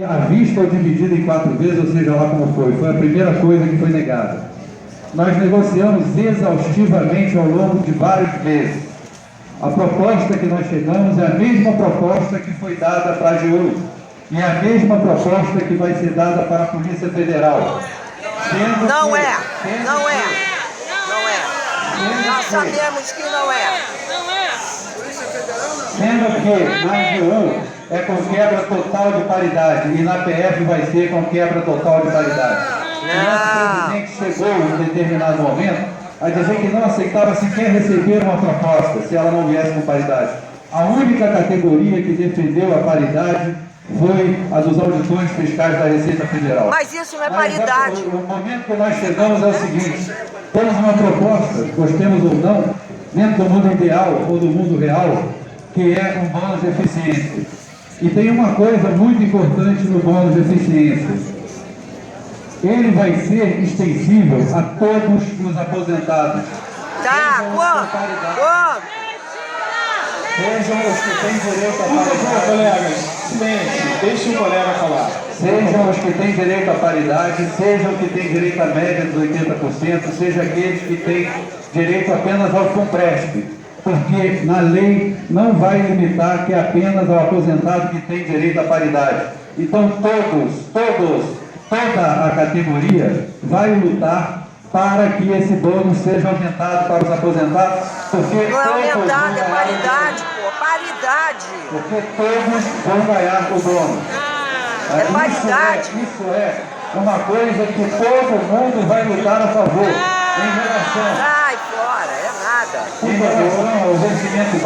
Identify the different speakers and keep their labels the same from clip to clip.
Speaker 1: À vista ou dividida em 4 vezes, ou seja lá como foi a primeira coisa que foi negada. Nós negociamos exaustivamente ao longo de vários meses. A proposta que nós chegamos é a mesma proposta que foi dada para a AGU e é a mesma proposta que vai ser dada para a Polícia Federal.
Speaker 2: Não é. Nós sabemos que não é.
Speaker 1: Sendo que na AGU é com quebra total de paridade e na PF vai ser com quebra total de paridade. O nosso presidente chegou em determinado momento a dizer que não aceitava sequer receber uma proposta se ela não viesse com paridade. A única categoria que defendeu a paridade foi a dos auditores fiscais da Receita Federal.
Speaker 2: Mas isso não é paridade.
Speaker 1: O momento que nós chegamos é o seguinte: temos uma proposta, gostemos ou não, dentro do mundo ideal ou do mundo real, que é um bônus de eficiência. E tem uma coisa muito importante no bônus de eficiência. Ele vai ser extensível a todos os aposentados.
Speaker 2: Tá, quando?
Speaker 1: Sejam os que têm direito a
Speaker 3: Por favor,
Speaker 1: paridade.
Speaker 3: colegas, silêncio, deixe o colega falar.
Speaker 1: Sejam os que têm direito à paridade, sejam os que têm direito à média dos 80%, sejam aqueles que têm direito apenas ao FUNPRESP. Porque na lei não vai limitar que é apenas ao aposentado que tem direito à paridade. Então toda a categoria vai lutar para que esse bônus seja aumentado para os aposentados, porque
Speaker 2: Não é aumentado, é paridade, pô, paridade.
Speaker 1: porque todos vão ganhar o bônus.
Speaker 2: É paridade.
Speaker 1: Isso é uma coisa que todo mundo vai lutar a favor. Em relação
Speaker 2: Sai fora, é nada.
Speaker 1: Em relação ao vencimento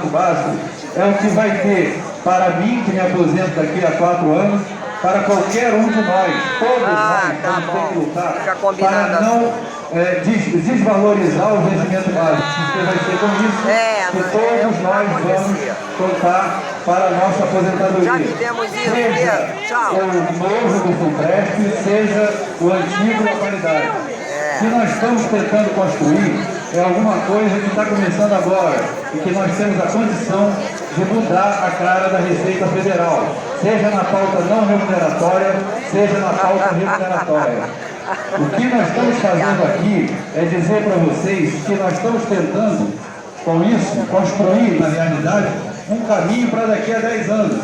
Speaker 1: básico, é o que vai ter para mim, que me aposento daqui a 4 anos, para qualquer um de nós. Todos nós vamos ter que lutar para não desvalorizar o vencimento básico, porque vai ser com isso que todos nós vamos contar para a nossa aposentadoria.
Speaker 2: Já vivemos isso,
Speaker 1: seja
Speaker 2: tchau.
Speaker 1: o novo do FUNPRESP, seja o antigo da paridade. O que nós estamos tentando construir é alguma coisa que está começando agora e que nós temos a condição de mudar a cara da Receita Federal, seja na pauta não remuneratória, seja na pauta remuneratória. O que nós estamos fazendo aqui é dizer para vocês que nós estamos tentando, com isso, construir, na realidade, um caminho para daqui a 10 anos.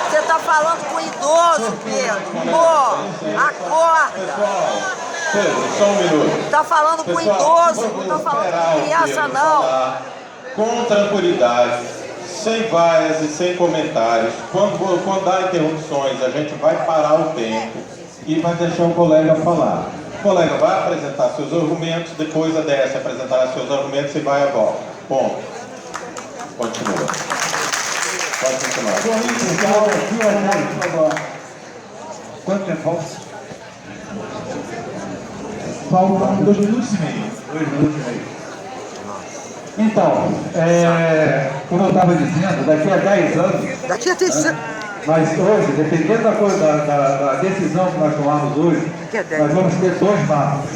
Speaker 2: Você está falando com idoso, Pedro. Pô, acorda.
Speaker 3: Pedro, só um minuto.
Speaker 2: Está falando com idoso, não está falando com criança, não.
Speaker 3: Com tranquilidade, sem vaias e sem comentários. Quando há interrupções, a gente vai parar o tempo e vai deixar o colega falar. O colega vai apresentar seus argumentos, depois a DS apresentará seus argumentos e vai a volta. Ponto. Continua. Pode continuar.
Speaker 1: Quanto tempo falta?
Speaker 3: Falta 2 minutos e meio.
Speaker 1: 2 minutos e meio. Então, como eu estava dizendo, daqui a 10 anos,
Speaker 2: Daqui a 10 anos.
Speaker 1: mas hoje, dependendo da decisão que nós tomarmos hoje, nós vamos ter 2 barcos.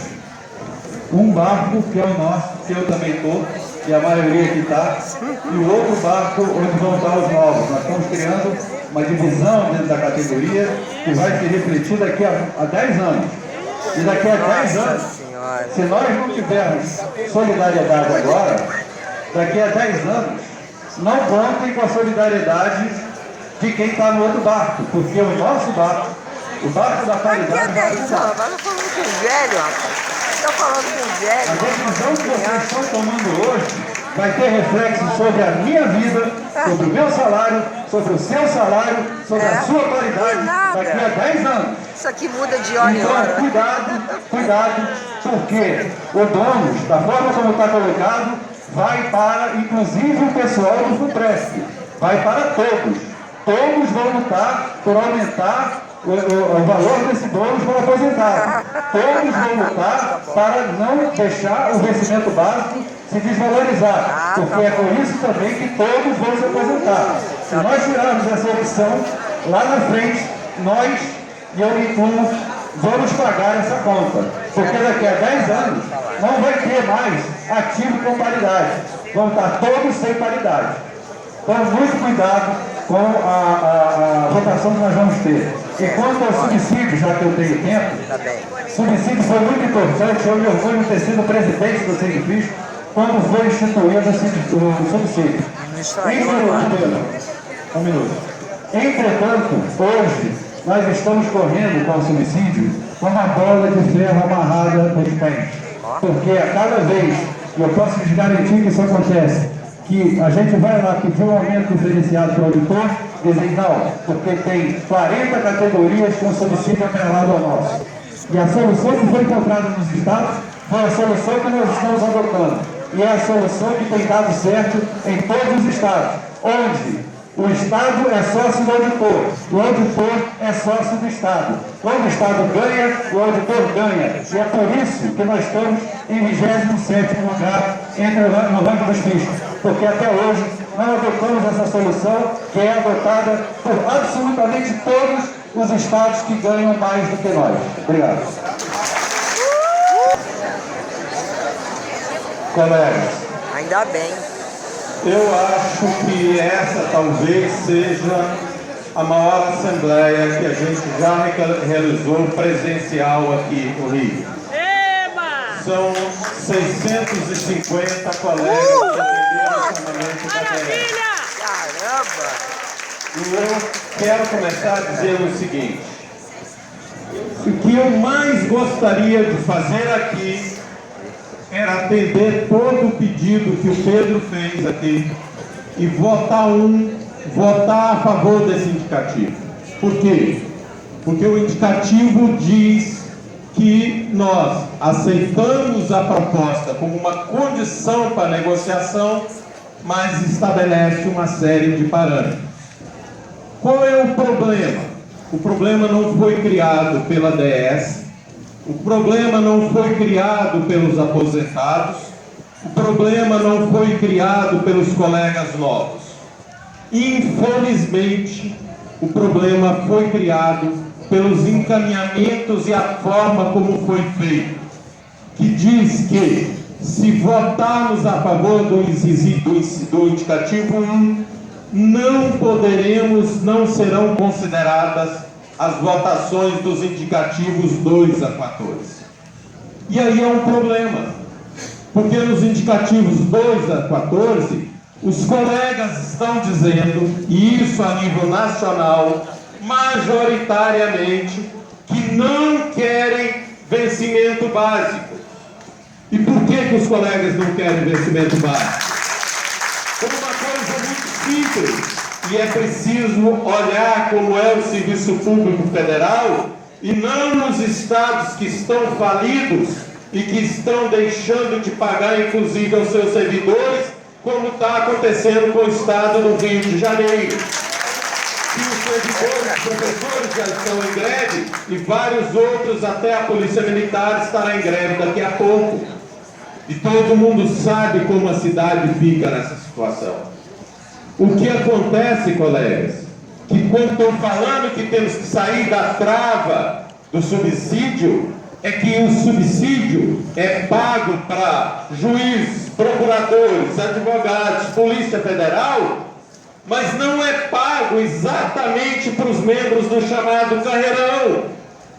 Speaker 1: Um barco que é o nosso, que eu também estou, e a maioria aqui está, e o outro barco onde vão estar os novos. Nós estamos criando uma divisão dentro da categoria que vai se refletir daqui a 10 anos. E daqui a 10 anos, se nós não tivermos solidariedade agora, daqui a 10 anos, não contem com a solidariedade de quem está no outro barco, porque o nosso barco, o barco da paridade, vai ficar.
Speaker 2: Agora falando com velho, rapaz. Está falando com velho.
Speaker 1: A decisão que vocês estão tomando hoje vai ter reflexo sobre a minha vida, sobre o meu salário, sobre o seu salário, sobre a sua paridade daqui a 10 anos.
Speaker 2: Isso aqui muda de hora em
Speaker 1: Então,
Speaker 2: hora.
Speaker 1: cuidado, porque o bônus, da forma como está colocado, vai para, inclusive, o pessoal do FUNPRESP. Vai para todos. Todos vão lutar por aumentar o valor desse bônus para aposentar. Todos vão lutar para não deixar o vencimento básico se desvalorizar, porque é por isso também que todos vão se aposentar. Se nós tirarmos essa opção, lá na frente, nós, e eu me incluo, vamos pagar essa conta, porque daqui a 10 anos não vai ter mais ativo com paridade, vão estar todos sem paridade. Então, muito cuidado. cuidado com a votação que nós vamos ter. E quanto ao subsídio, já que eu tenho tempo, subsídio foi muito importante. Eu me orgulho de ter sido presidente do Sindifis quando foi instituído o subsídio. Um minuto. Entretanto, hoje, nós estamos correndo com o subsídio com uma bola de ferro amarrada nos pés. Porque a cada vez, e eu posso lhes garantir que isso acontece, que a gente vai lá pedir um aumento diferenciado para o auditor, dizem não, porque tem 40 categorias com subsídio atrelado ao nosso. E a solução que foi encontrada nos estados foi a solução que nós estamos adotando. E é a solução que tem dado certo em todos os estados, onde o Estado é sócio do auditor, o auditor é sócio do Estado. Quando o Estado ganha, o auditor ganha. E é por isso que nós estamos em 27º lugar no ranking dos fiscos. Porque até hoje nós adotamos essa solução que é adotada por absolutamente todos os estados que ganham mais do que nós. Obrigado. Colegas.
Speaker 2: Ainda bem.
Speaker 3: Eu acho que essa talvez seja a maior assembleia que a gente já realizou presencial aqui no Rio. São 650 colegas que atenderam o chamamento da DES.
Speaker 2: Caramba!
Speaker 3: E eu quero começar dizendo o seguinte: o que eu mais gostaria de fazer aqui era atender todo o pedido que o Pedro fez aqui e votar a favor desse indicativo. Por quê? Porque o indicativo diz que nós aceitamos a proposta como uma condição para a negociação, mas estabelece uma série de parâmetros. Qual é o problema? O problema não foi criado pela DES, o problema não foi criado pelos aposentados, o problema não foi criado pelos colegas novos. Infelizmente, o problema foi criado pelos encaminhamentos e a forma como foi feito, que diz que, se votarmos a favor do indicativo 1, não serão consideradas as votações dos indicativos 2 a 14. E aí é um problema, porque nos indicativos 2 a 14, os colegas estão dizendo, e isso a nível nacional, majoritariamente, que não querem vencimento básico. E por que os colegas não querem vencimento básico? Por uma coisa muito simples. E é preciso olhar como é o serviço público federal e não nos estados que estão falidos e que estão deixando de pagar, inclusive, aos seus servidores, como está acontecendo com o estado do Rio de Janeiro. Que os servidores, os professores já estão em greve e vários outros, até a Polícia Militar, estará em greve daqui a pouco. E todo mundo sabe como a cidade fica nessa situação. O que acontece, colegas, que quando estou falando que temos que sair da trava do subsídio, é que o subsídio é pago para juízes, procuradores, advogados, Polícia Federal, mas não é pago exatamente para os membros do chamado carreirão.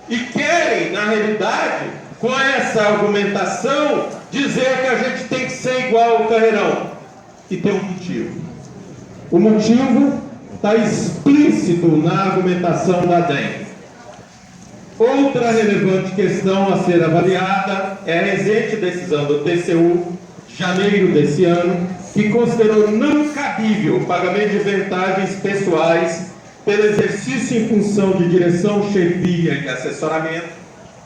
Speaker 3: E querem, na realidade, com essa argumentação, dizer que a gente tem que ser igual ao carreirão. E tem um motivo. O motivo está explícito na argumentação da DEM. Outra relevante questão a ser avaliada é a recente decisão do TCU, de janeiro desse ano, que considerou não cabível o pagamento de vantagens pessoais pelo exercício em função de direção, chefia e assessoramento,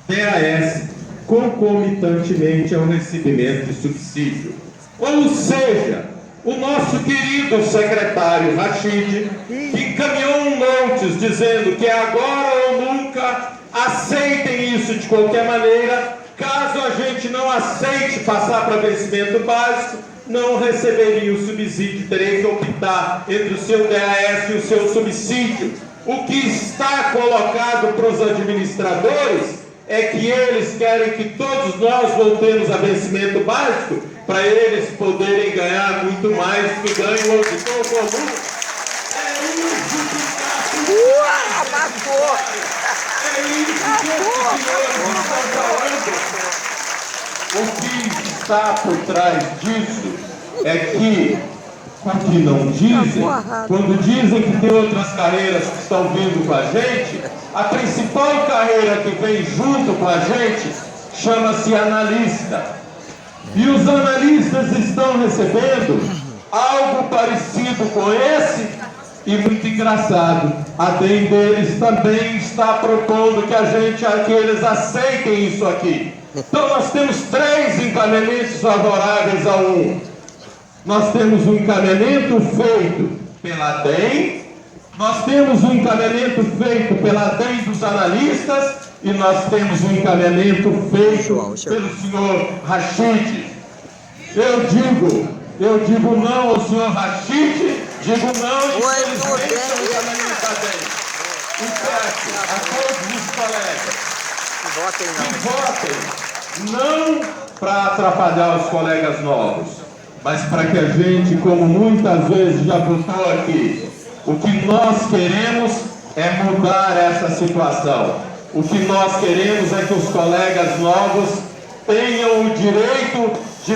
Speaker 3: DAS, concomitantemente ao recebimento de subsídio. Ou seja, o nosso querido secretário Rachid encaminhou um notice dizendo que agora ou nunca aceitem isso de qualquer maneira. Caso a gente não aceite passar para vencimento básico, não receberia o subsídio, teria que optar entre o seu DAS e o seu subsídio. O que está colocado para os administradores é que eles querem que todos nós voltemos a vencimento básico para eles poderem ganhar muito mais do que ganha o auditor comum.
Speaker 2: Abafou!
Speaker 3: É isso que esses senhores estão falando. O que está por trás disso é que, o que não dizem, quando dizem que tem outras carreiras que estão vindo com a gente, a principal carreira que vem junto com a gente chama-se analista. E os analistas estão recebendo algo parecido com esse e muito engraçado. A DEM deles também está propondo que eles aceitem isso aqui. Então nós temos 3 encaminhamentos favoráveis a um. Nós temos um encaminhamento feito pela DEM, nós temos um encaminhamento feito pela DEM dos analistas e nós temos um encaminhamento feito pelo senhor Rachid. Eu digo não ao senhor Rachid, digo não infelizmente ao encaminhamento da DEM. E peço a todos os colegas que votem não para atrapalhar os colegas novos, mas para que a gente, como muitas vezes já votou aqui, o que nós queremos é mudar essa situação. O que nós queremos é que os colegas novos tenham o direito de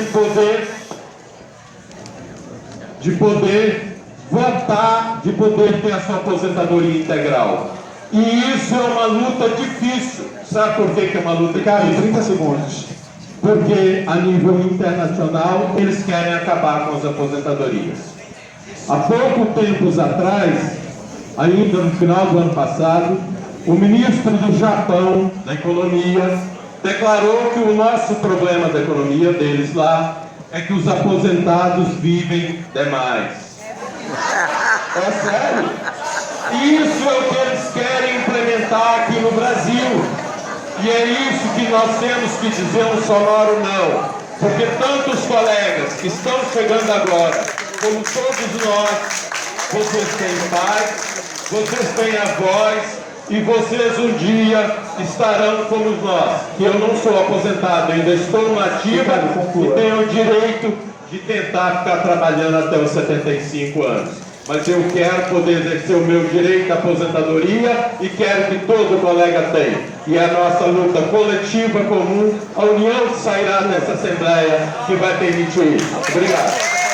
Speaker 3: poder votar, de poder ter a sua aposentadoria integral. E isso é uma luta difícil. Sabe por que é uma luta difícil? 30 segundos. Porque a nível internacional eles querem acabar com as aposentadorias. Há pouco tempo atrás, ainda no final do ano passado, o ministro do Japão, da Economia, declarou que o nosso problema da economia deles lá é que os aposentados vivem demais. É sério? Isso é o que eles querem implementar aqui no Brasil. E é isso que nós temos que dizer um sonoro não. Porque tantos colegas que estão chegando agora, como todos nós, vocês têm pais, vocês têm avós, e vocês um dia estarão como nós, que eu não sou aposentado, ainda estou na ativa e tenho o direito de tentar ficar trabalhando até os 75 anos. Mas eu quero poder exercer o meu direito à aposentadoria e quero que todo colega tenha. E é a nossa luta coletiva comum, a união que sairá dessa Assembleia que vai permitir isso. Obrigado.